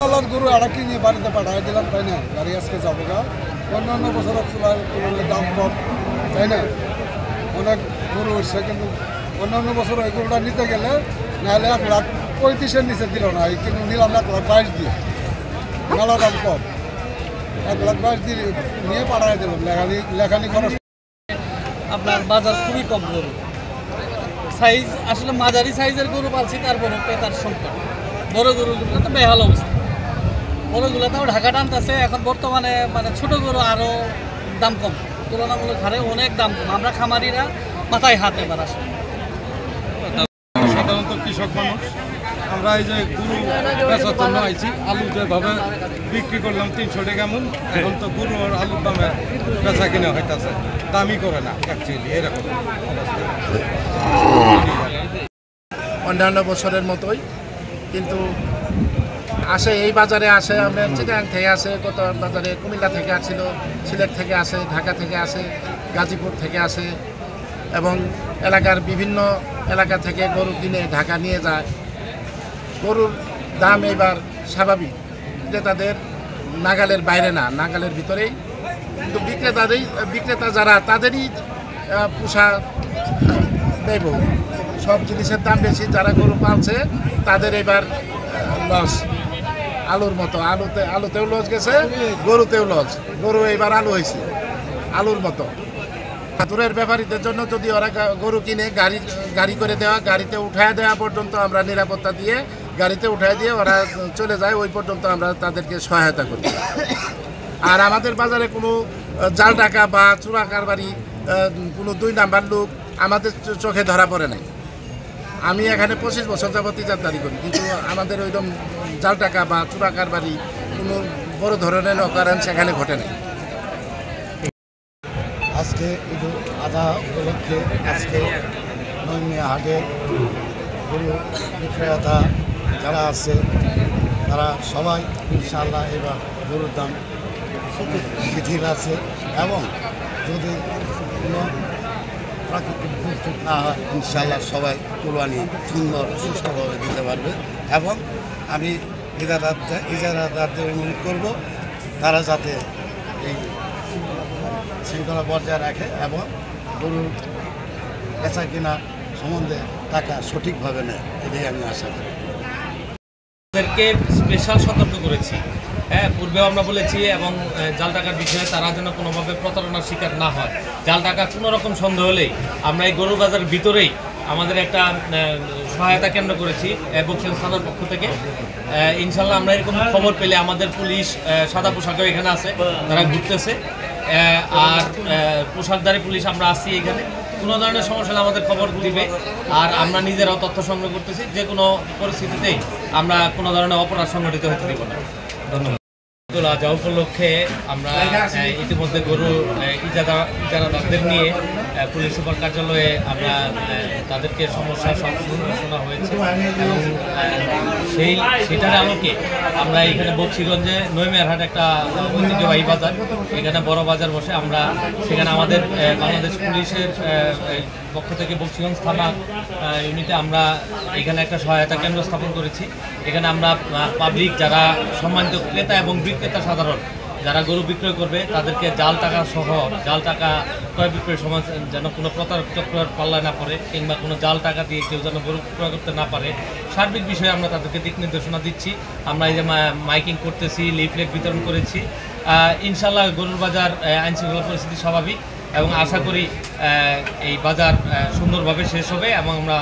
গরু আড়া কিনে বাড়িতে পাঠাই দিলাম, তাই না? গাড়ি আজকে যাবো গা। অন্যান্য বছরের তুলনায় দাম কম, তাই না? অনেক গরু হচ্ছে, কিন্তু অন্যান্য বছর ওই গরুটা নিতে গেলে নাহলে 1,35,000-এর নিচে দিল না, কিন্তু নিলাম 1,22,000 দিয়ে। মেলা দাম কম, 1,22,000 দিয়ে নিয়ে পাঠাই দিলাম। লেখানি খরচ। আপনার বাজার খুবই কম গরু সাইজ, আসলে মাঝারি সাইজের গরু পালছি, তারপরে ক্রেতার সংকট। বড় গরুগুলো তো বেহাল অবস্থা, বড়গুলো তাও ঢাকা টানতেছে। এখন বর্তমানে মানে ছোট গরু আরও দাম কম, তুলনামূলক হারে অনেক দাম কম। আমরা খামারিরা মাথায় হাত এবার আসলে। সাধারণত কৃষক মানুষ, আমরা এই যে গরু বেচার জন্য আইছি। আলু যেভাবে বিক্রি করলাম 300 টাকা মন, এখন তো গরু আর আলুর দামে বেচা কিনা হইতেছে, দামই করে না অ্যাকচুয়ালি, এরকম অবস্থা। অন্যান্য বছরের মতোই, কিন্তু আসে এই বাজারে আসে আপনার চিটাগাং থেকে আসে, গত বাজারে কুমিল্লা থেকে আসছিল, সিলেট থেকে আসে, ঢাকা থেকে আসে, গাজীপুর থেকে আসে এবং এলাকার বিভিন্ন এলাকা থেকে গরু কিনে ঢাকা নিয়ে যায়। গরুর দাম এবার স্বাভাবিক, ক্রেতাদের নাগালের বাইরে না, নাগালের ভিতরেই। কিন্তু বিক্রেতা যারা তাদেরই পোষা দেব, সব জিনিসের দাম বেশি। যারা গরু পালছে তাদের এবার লস, আলুর মতো। আলুতেও লস গেছে, গরুতেও লস। গরু এবার আলু হয়েছে আলুর মতো। দূরের ব্যাপারীদের জন্য যদি ওরা গরু কিনে গাড়ি করে দেওয়া, গাড়িতে উঠায় দেওয়া পর্যন্ত আমরা নিরাপত্তা দিয়ে গাড়িতে উঠায় দিয়ে ওরা চলে যায়, ওই পর্যন্ত আমরা তাদেরকে সহায়তা করি। আর আমাদের বাজারে কোনো জাল টাকা বা চোরা কারবারি, কোনো 2 নাম্বার লোক আমাদের চোখে ধরা পড়ে নাই। আমি এখানে 25 বছর যাবত ইজারদারি করি, কিন্তু আমাদের ওইরকম জাল টাকা বা চোরা কারবারি কোনো বড় ধরনের অকারেন্স এখানে ঘটে নাই। আজকে ঈদুল আজহা উপলক্ষে আজকে নৈমিয়া হাটে গরু বিক্রেতা যারা আছে তারা সবাই ইনশাআল্লাহ এবার গরুর দাম শিথিল আছে, এবং যদি কোনো প্রাকৃতিক দুর্যোগ না হয় ইনশাআল্লাহ সবাই কুরবানি সুন্দর সুষ্ঠুভাবে দিতে পারবে। এবং আমি ইজারাদারদের অনুরোধ করব তারা যাতে এই শৃঙ্খলা বজায় রাখে এবং গরুর বেচা কিনা সম্বন্ধে টাকা সঠিকভাবে নেয়, এটাই আমি আশা করি। তাদেরকে স্পেশাল সতর্ক করেছি, হ্যাঁ, পূর্বেও আমরা বলেছি, এবং জাল টাকার বিষয়ে তারা যেন কোনোভাবে প্রতারণার শিকার না হয়। জাল টাকা কোনো রকম সন্দেহ হলেই আমরা এই গরু বাজারের ভিতরেই আমাদের একটা সহায়তা কেন্দ্র করেছি বক্সিং থানার পক্ষ থেকে। ইনশাল্লাহ আমরা এরকম খবর পেলে আমাদের পুলিশ সাদা পোশাকেও এখানে আছে, তারা ঘুরতেছে। আর পোশাকধারী পুলিশ আমরা আসছি এখানে, কোনো ধরনের সমস্যা হলে আমাদের খবর দিবে। আর আমরা নিজেরাও তথ্য সংগ্রহ করতেছি, যে কোনো পরিস্থিতিতেই আমরা কোনো ধরনের অপরাধ সংগঠিত হতে দেব না। ধন্যবাদ। ঈদুল আজহা উপলক্ষে আমরা ইতিমধ্যে গরু ইজারাদারদের নিয়ে পুলিশ সুপার কার্যালয়ে আমরা তাদেরকে সমস্যা সব শোনা হয়েছে, এবং সেটার আলোকে আমরা এখানে বক্সিগঞ্জে নৈমিয়ার হাট একটা ঐতিহ্যবাহী বাজার, এখানে বড় বাজার বসে। আমরা সেখানে আমাদের বাংলাদেশ পুলিশের পক্ষ থেকে বক্সিগঞ্জ থানা ইউনিটে আমরা এখানে একটা সহায়তা কেন্দ্র স্থাপন করেছি। এখানে আমরা পাবলিক যারা সম্মানিত ক্রেতা এবং বিক্রেতা সাধারণ যারা গরু বিক্রয় করবে তাদেরকে জাল টাকা সহ, জাল টাকা ক্রয় বিক্রয়ের সময় যেন কোনো প্রতারক চক্রের পাল্লায় না পড়ে, কিংবা কোনো জাল টাকা দিয়ে কেউ যেন গরু ক্রয় করতে না পারে, সার্বিক বিষয়ে আমরা তাদেরকে দিক নির্দেশনা দিচ্ছি। আমরা এই যে মাইকিং করতেছি, লিফলেট বিতরণ করেছি। ইনশাল্লাহ গরুর বাজার আইনশৃঙ্খলা পরিস্থিতি স্বাভাবিক, এবং আশা করি এই বাজার সুন্দরভাবে শেষ হবে, এবং আমরা